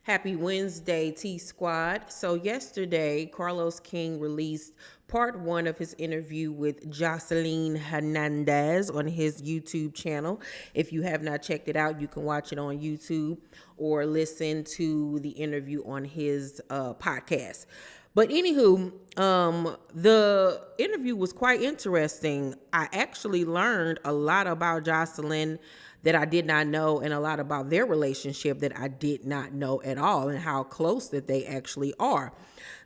Happy Wednesday, T Squad. So, yesterday, Carlos King released part one of his interview with Joseline Hernandez on his YouTube channel. If you have not checked it out, you can watch it on YouTube or listen to the interview on his podcast. But anywho, the interview was quite interesting. I actually learned a lot about Joseline that I did not know, and a lot about their relationship that I did not know at all, and how close that they actually are.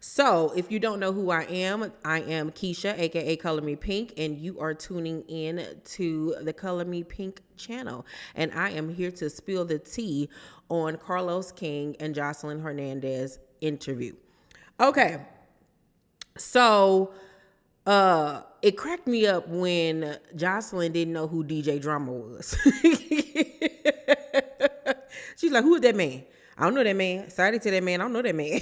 So, if you don't know who I am Keisha, aka Color Me Pynk, and you are tuning in to the Color Me Pynk channel. And I am here to spill the tea on Carlos King and Joseline Hernandez interview. Okay. So it cracked me up when Joseline didn't know who DJ Drama was. She's like, who is that man? I don't know that man. Sorry to that man. I don't know that man.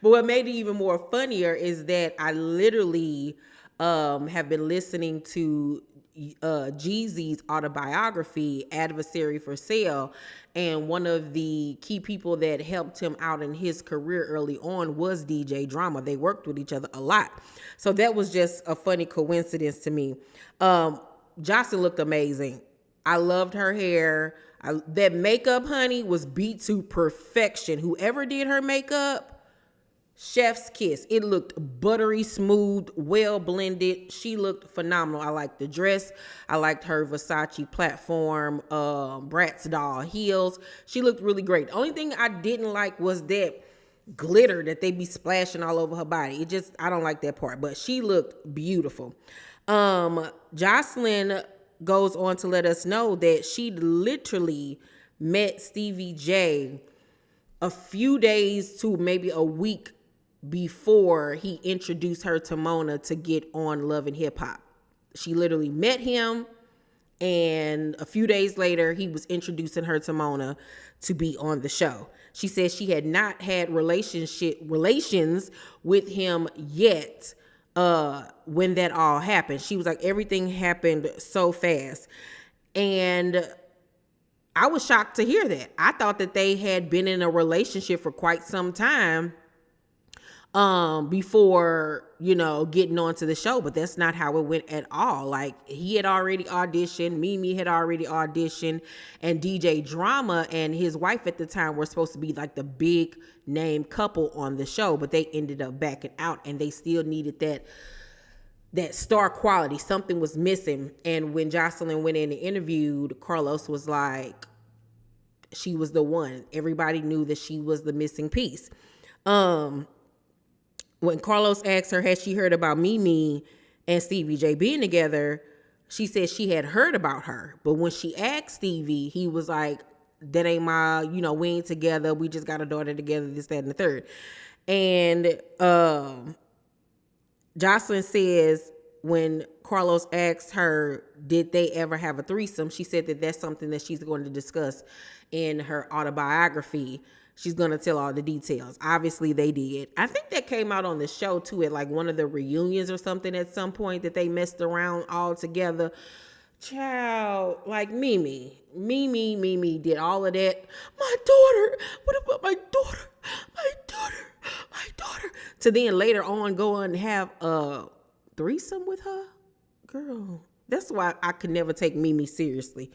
But what made it even more funnier is that I literally have been listening to Jeezy's autobiography, Adversary for Sale, and one of the key people that helped him out in his career early on was DJ Drama. They worked with each other a lot. So that was just a funny coincidence to me. Jocelyn looked amazing. I loved her hair. That makeup, honey, was beat to perfection. Whoever did her makeup, chef's kiss. It looked buttery smooth, well blended. She looked phenomenal. I liked the dress. I liked her Versace platform, Bratz doll heels. She looked really great. The only thing I didn't like was that glitter that they be splashing all over her body. I don't like that part, but she looked beautiful. Joseline goes on to let us know that she literally met Stevie J a few days to maybe a week before he introduced her to Mona to get on Love and Hip Hop. She literally met him, and a few days later, he was introducing her to Mona to be on the show. She said she had not had relations with him yet when that all happened. She was like, everything happened so fast. And I was shocked to hear that. I thought that they had been in a relationship for quite some time before, getting onto the show, but that's not how it went at all. Like, he had already auditioned, Mimi had already auditioned, and DJ Drama and his wife at the time were supposed to be like the big name couple on the show, but they ended up backing out, and they still needed that star quality. Something was missing. And when Joseline went in and interviewed, Carlos was like, she was the one. Everybody knew that she was the missing piece. When Carlos asked her, had she heard about Mimi and Stevie J being together, she said she had heard about her. But when she asked Stevie, he was like, that ain't we ain't together. We just got a daughter together, this, that, and the third. And Joseline says when Carlos asked her, did they ever have a threesome? She said that that's something that she's going to discuss in her autobiography. She's going to tell all the details. Obviously, they did. I think that came out on the show, too, at like one of the reunions or something at some point that they messed around all together. Child, like Mimi did all of that. My daughter, what about my daughter? My daughter. To then later on go and have a threesome with her? Girl, that's why I could never take Mimi seriously.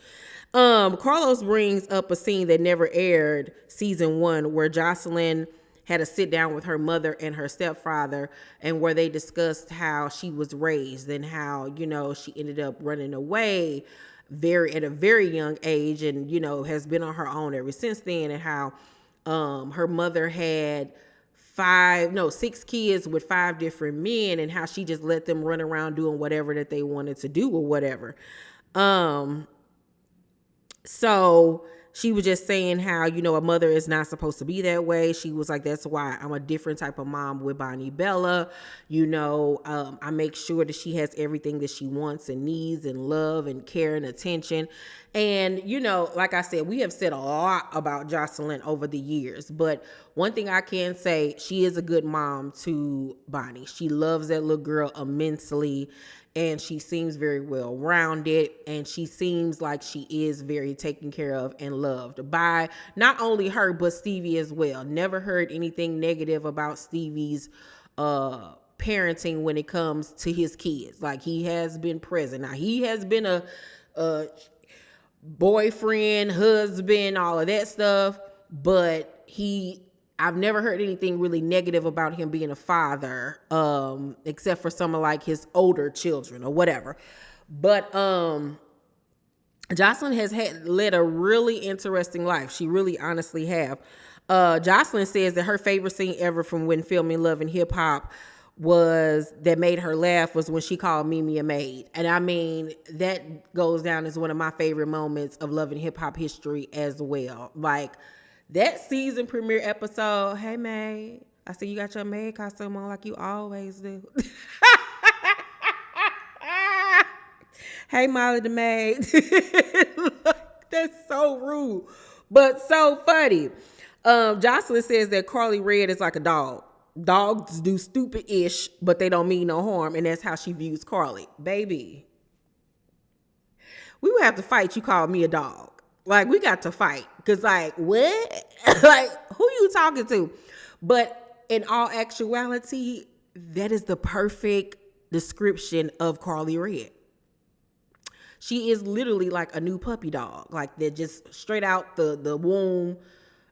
Carlos brings up a scene that never aired, season 1, where Joseline had a sit down with her mother and her stepfather, and where they discussed how she was raised and how, she ended up running away at a very young age, and, has been on her own ever since then, and how her mother had 6 kids with 5 different men, and how she just let them run around doing whatever that they wanted to do or whatever. So she was just saying how, a mother is not supposed to be that way. She was like, that's why I'm a different type of mom with Bonnie Bella. I make sure that she has everything that she wants and needs, and love and care and attention. And, like I said, we have said a lot about Joseline over the years, but one thing I can say, she is a good mom to Bonnie. She loves that little girl immensely. and she seems very well rounded, and she seems like she is very taken care of and loved by not only her but Stevie as well. Never heard anything negative about Stevie's parenting when it comes to his kids. Like, he has been present. Now, he has been a boyfriend, husband, all of that stuff, but I've never heard anything really negative about him being a father, except for some of like his older children or whatever. But Joseline has led a really interesting life. She really honestly have. Joseline says that her favorite scene ever from when filming Love and Hip Hop that made her laugh was when she called Mimi a maid. And I mean, that goes down as one of my favorite moments of Love and Hip Hop history as well. Like, that season premiere episode, hey, maid, I see you got your maid costume on like you always do. Hey, Molly the maid. That's so rude, but so funny. Joseline says that Carly Red is like a dog. Dogs do stupid-ish, but they don't mean no harm, and that's how she views Carly. Baby, we would have to fight. You called me a dog. Like, we got to fight. Because, like, what? Like, who you talking to? But in all actuality, that is the perfect description of Carly Red. She is literally like a new puppy dog. Like, they're just straight out the womb,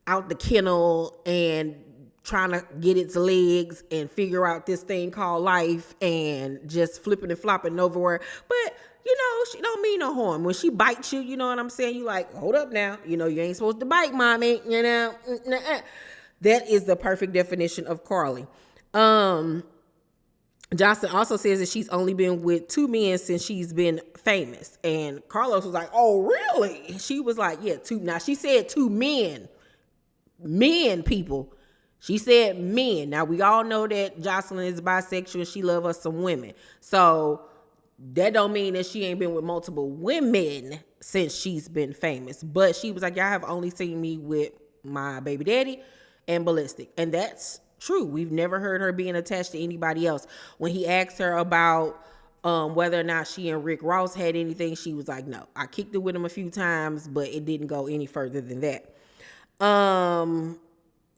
out the kennel, and trying to get its legs and figure out this thing called life and just flipping and flopping nowhere. But, you know, she don't mean no harm. When she bites you, you know what I'm saying? You like, hold up now. You know, you ain't supposed to bite, mommy. You know, that is the perfect definition of Carly. Joseline also says that she's only been with 2 men since she's been famous. And Carlos was like, oh, really? She was like, yeah, 2. Now, she said 2 men. Men, people. She said men. Now, we all know that Joseline is bisexual and she loves us some women. So that don't mean that she ain't been with multiple women since she's been famous. But she was like, y'all have only seen me with my baby daddy and Ballistic. And that's true. We've never heard her being attached to anybody else. When he asked her about whether or not she and Rick Ross had anything, she was like, no. I kicked it with him a few times, but it didn't go any further than that.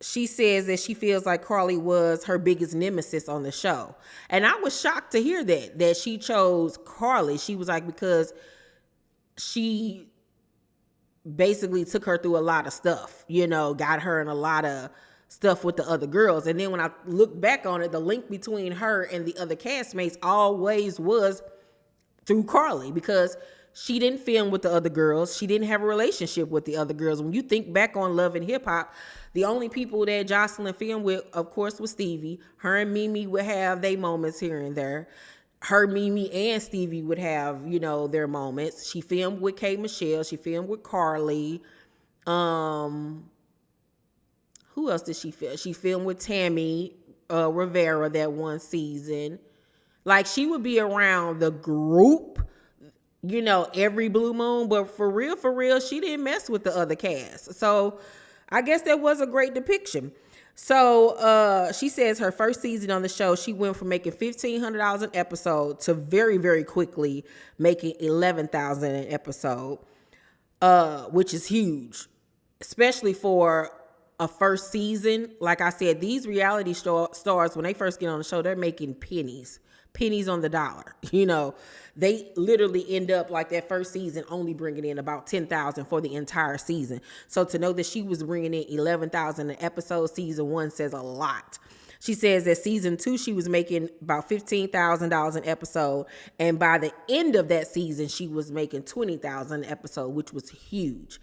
She says that she feels like Carly was her biggest nemesis on the show. And I was shocked to hear that she chose Carly. She was like, because she basically took her through a lot of stuff, you know, got her in a lot of stuff with the other girls. And then when I look back on it, the link between her and the other castmates always was through Carly, because she didn't film with the other girls. She didn't have a relationship with the other girls. When you think back on Love and Hip Hop, the only people that Joseline filmed with, of course, was Stevie. Her and Mimi would have their moments here and there. Her, Mimi, and Stevie would have, you know, their moments. She filmed with K. Michelle. She filmed with Carly. Who else did she film? She filmed with Tammy Rivera that one season. Like, she would be around the group, you know, every blue moon, but for real, she didn't mess with the other cast. So I guess that was a great depiction. So she says her first season on the show, she went from making $1,500 an episode to very, very quickly making $11,000 an episode, which is huge, especially for a first season. Like I said, these reality stars, when they first get on the show, they're making pennies on the dollar. You know, they literally end up like that first season only bringing in about $10,000 for the entire season. So to know that she was bringing in $11,000 an episode, season 1 says a lot. She says that season 2, she was making about $15,000 an episode. And by the end of that season, she was making $20,000 an episode, which was huge.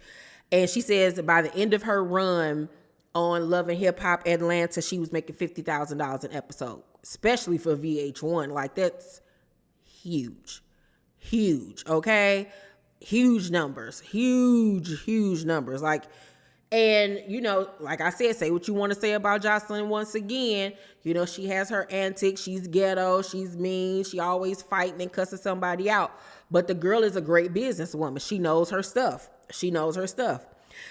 And she says that by the end of her run on Love and Hip Hop Atlanta, she was making $50,000 an episode, especially for VH1. Like, that's huge, okay? Huge numbers. Like, and, you know, like I said, say what you want to say about Joseline once again. You know, she has her antics. She's ghetto. She's mean. She always fighting and cussing somebody out. But the girl is a great businesswoman. She knows her stuff.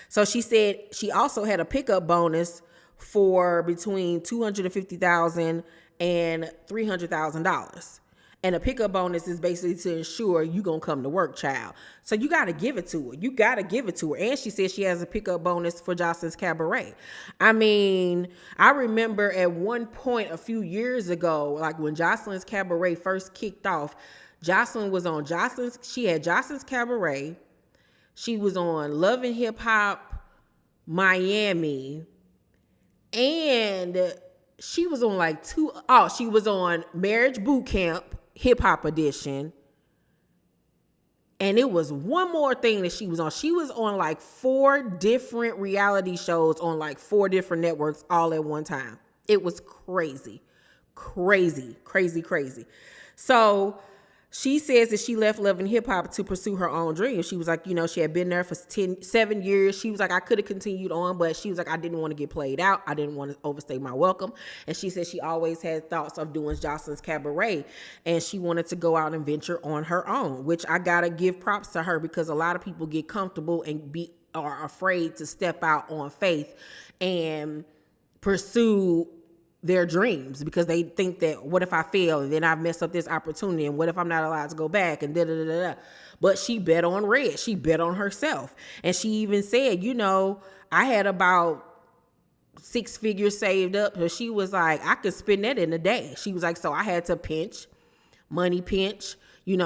So she said she also had a pickup bonus for between $250,000 and $300,000. And a pickup bonus is basically to ensure you gonna come to work, child. So you gotta give it to her. You gotta give it to her. And she said she has a pickup bonus for Joseline's Cabaret. I mean, I remember at one point a few years ago, like when Joseline's Cabaret first kicked off, Joseline was on she had Joseline's Cabaret. She was on Love and Hip Hop Miami. And she was on like she was on Marriage Boot Camp Hip Hop Edition. And it was one more thing that she was on. She was on like 4 different reality shows on like 4 different networks all at one time. It was crazy. Crazy, crazy, crazy. So she says that she left Love and Hip Hop to pursue her own dreams. She was like, she had been there for 7 years. She was like, I could have continued on, but she was like, I didn't want to get played out. I didn't want to overstay my welcome. And she said she always had thoughts of doing Joseline's Cabaret, and she wanted to go out and venture on her own, which I got to give props to her, because a lot of people get comfortable and are afraid to step out on faith and pursue their dreams, because they think that, what if I fail and then I've messed up this opportunity, and what if I'm not allowed to go back, and da-da-da-da. But she bet on red. She bet on herself. And she even said, I had about 6 figures saved up. So she was like, I could spend that in a day. She was like, so I had to money pinch,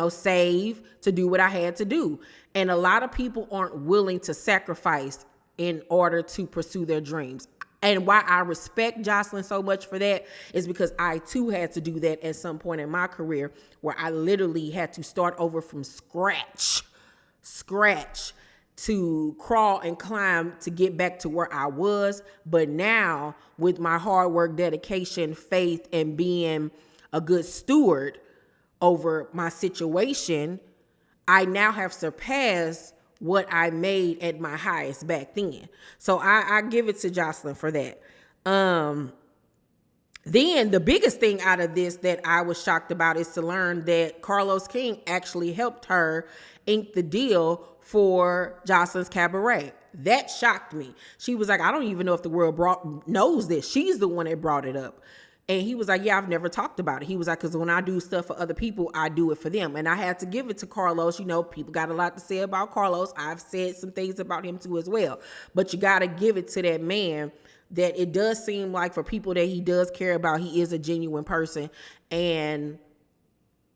save to do what I had to do. And a lot of people aren't willing to sacrifice in order to pursue their dreams. And why I respect Joseline so much for that is because I too had to do that at some point in my career, where I literally had to start over from scratch to crawl and climb to get back to where I was. But now, with my hard work, dedication, faith, and being a good steward over my situation, I now have surpassed what I made at my highest back then. So I give it to Joseline for that. Then the biggest thing out of this that I was shocked about is to learn that Carlos King actually helped her ink the deal for Joseline's Cabaret. That shocked me. She was like, I don't even know if the world knows this. She's the one that brought it up. And he was like, yeah, I've never talked about it. He was like, because when I do stuff for other people, I do it for them. And I had to give it to Carlos. People got a lot to say about Carlos. I've said some things about him too as well. But you got to give it to that man, that it does seem like for people that he does care about, he is a genuine person and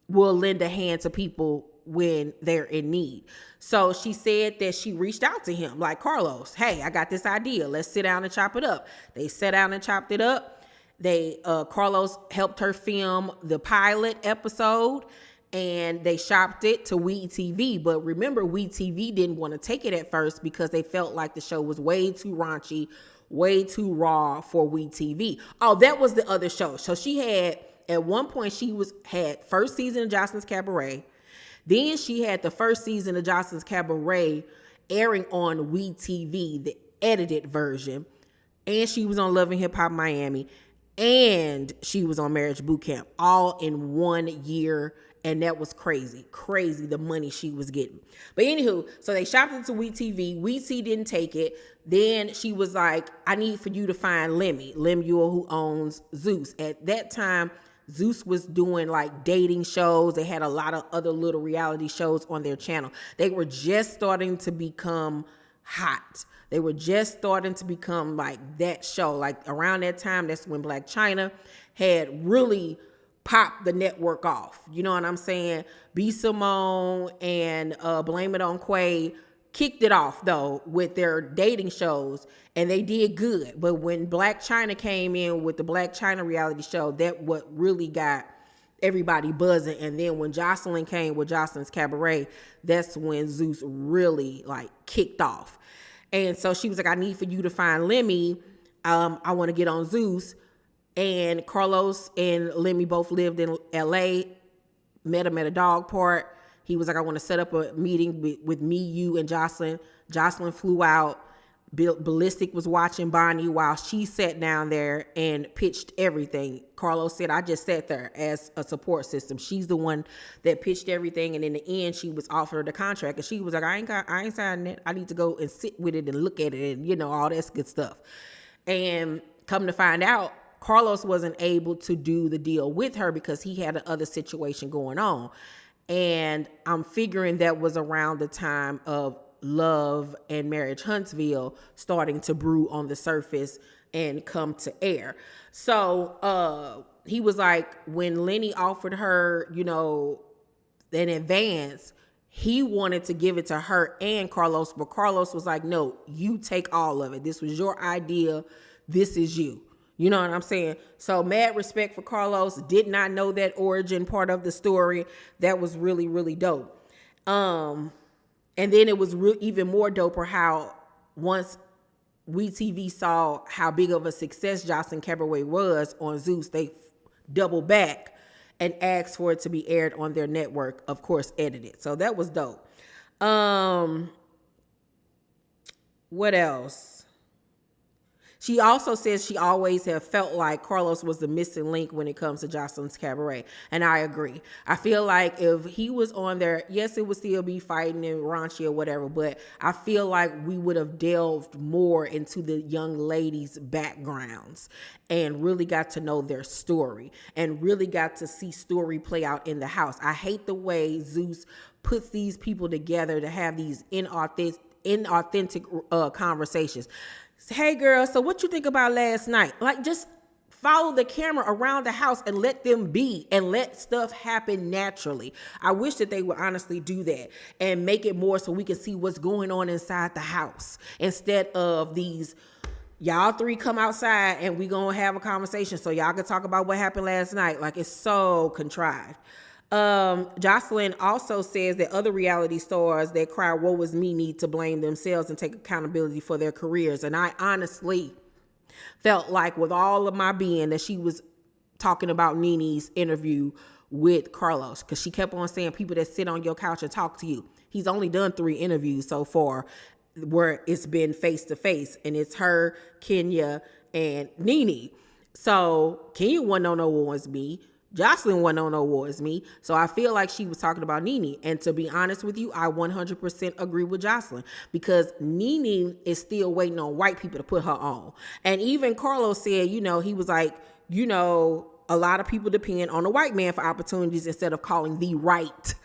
will lend a hand to people when they're in need. So she said that she reached out to him like, Carlos, hey, I got this idea. Let's sit down and chop it up. They sat down and chopped it up. Carlos helped her film the pilot episode, and they shopped it to WeTV. But remember, WeTV didn't want to take it at first because they felt like the show was way too raunchy, way too raw for WeTV. Oh, that was the other show. So she had, at one point, had first season of Joseline's Cabaret. Then she had the first season of Joseline's Cabaret airing on WeTV, the edited version. And she was on Love and Hip Hop Miami. And she was on Marriage Boot Camp, all in 1 year. And that was crazy the money she was getting. But anywho, so they shopped it to WeTV. WeTV didn't take it. Then she was like, I need for you to find Lem Ewell, who owns Zeus. At that time, Zeus was doing like dating shows. They had a lot of other little reality shows on their channel. They were just starting to become hot. They were just starting to become like that show. Like around that time, that's when Black China had really popped the network off. You know what I'm saying? B. Simone and Blame It on Quay kicked it off though with their dating shows, and they did good. But when Black China came in with the Black China reality show, that what really got everybody buzzing. And then when Joseline came with Joseline's Cabaret, that's when Zeus really like kicked off. And so she was like, I need for you to find Lemmy. I want to get on Zeus. And Carlos and Lemmy both lived in LA, met him at a dog park. He was like, I want to set up a meeting with me, you, and Joseline. Joseline flew out. Ballistic was watching Bonnie while she sat down there and pitched everything. Carlos said, I just sat there as a support system. She's the one that pitched everything. And in the end, she was offered the contract. And she was like, I ain't signing it. I need to go and sit with it and look at it and, all that good stuff. And come to find out, Carlos wasn't able to do the deal with her because he had another situation going on. And I'm figuring that was around the time of Love and Marriage Huntsville starting to brew on the surface and come to air. So he was like, when Lenny offered her, you know, in advance, he wanted to give it to her and Carlos, but Carlos was like, no, you take all of it. This was your idea. This is you. You know what I'm saying? So mad respect for Carlos. Did not know that origin part of the story. That was really, really dope. And then it was even more doper how once WeTV saw how big of a success Joseline Cabaret was on Zeus, they doubled back and asked for it to be aired on their network, of course, edited. So that was dope. What else? She also says she always have felt like Carlos was the missing link when it comes to Joseline's Cabaret. And I agree. I feel like if he was on there, yes, it would still be fighting and raunchy or whatever, but I feel like we would have delved more into the young ladies' backgrounds and really got to know their story and really got to see story play out in the house. I hate the way Zeus puts these people together to have these inauthentic conversations. Hey girl, so what you think about last night? Like, just follow the camera around the house and let them be and let stuff happen naturally. I wish that they would honestly do that and make it more so we can see what's going on inside the house instead of these, y'all three come outside and we gonna have a conversation so y'all can talk about what happened last night. Like, it's so contrived. Joseline also says that other reality stars that cry woe was me need to blame themselves and take accountability for their careers. And I honestly felt like with all of my being that she was talking about Nene's interview with Carlos, because she kept on saying people that sit on your couch and talk to you. He's only done 3 interviews so far where it's been face to face, and it's her, Kenya, and Nene. So Kenya wasn't on no one's me. Joseline wasn't on no wars me. So I feel like she was talking about Nene. And to be honest with you, I 100% agree with Joseline because Nene is still waiting on white people to put her on. And even Carlos said, you know, he was like, you know, a lot of people depend on a white man for opportunities instead of calling the right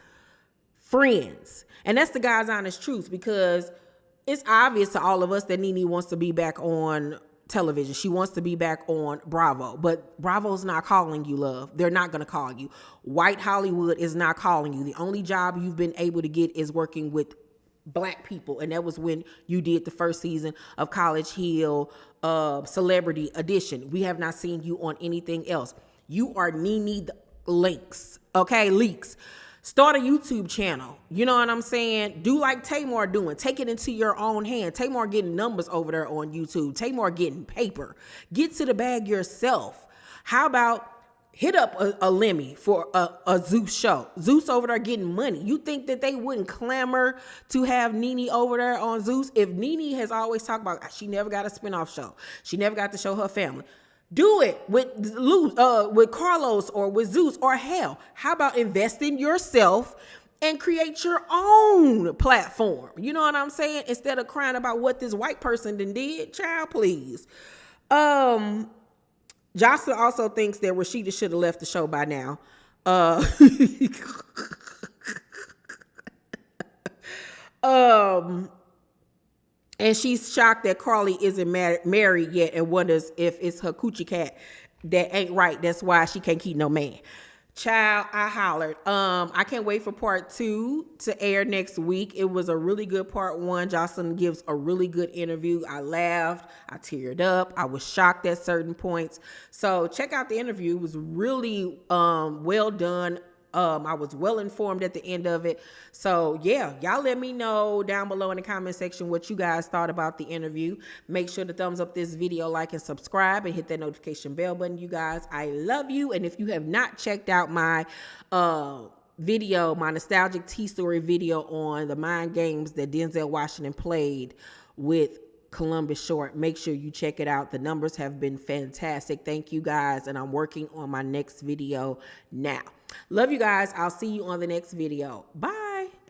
friends. And that's the God's honest truth because it's obvious to all of us that Nene wants to be back on television. She wants to be back on Bravo, but Bravo's not calling you, love. They're not going to call you. White Hollywood is not calling you. The only job you've been able to get is working with Black people, and that was when you did the first season of College Hill, Celebrity Edition. We have not seen you on anything else. You are Nene Leakes, okay? Leakes. Start a YouTube channel. You know what I'm saying? Do like Tamar doing. Take it into your own hand. Tamar getting numbers over there on YouTube. Tamar getting paper. Get to the bag yourself. How about hit up a Lemmy for a Zeus show? Zeus over there getting money. You think that they wouldn't clamor to have Nene over there on Zeus? If Nene has always talked about she never got a spinoff show. She never got to show her family. Do it with Carlos or with Zeus, or hell, how about invest in yourself and create your own platform? You know what I'm saying? Instead of crying about what this white person did, child, please. Jocelyn also thinks that Rashida should have left the show by now. And she's shocked that Carly isn't married yet and wonders if it's her coochie cat that ain't right. That's why she can't keep no man. Child, I hollered. I can't wait for part 2 to air next week. It was a really good part 1. Joseline gives a really good interview. I laughed. I teared up. I was shocked at certain points. So check out the interview. It was really well done. I was well informed at the end of it. So yeah, y'all let me know down below in the comment section what you guys thought about the interview. Make sure to thumbs up this video, like and subscribe, and hit that notification bell button, you guys. I love you. And if you have not checked out my video, my nostalgic T-story video on the mind games that Denzel Washington played with Columbus Short, make sure you check it out. The numbers have been fantastic. Thank you guys. And I'm working on my next video now. Love you guys. I'll see you on the next video. Bye.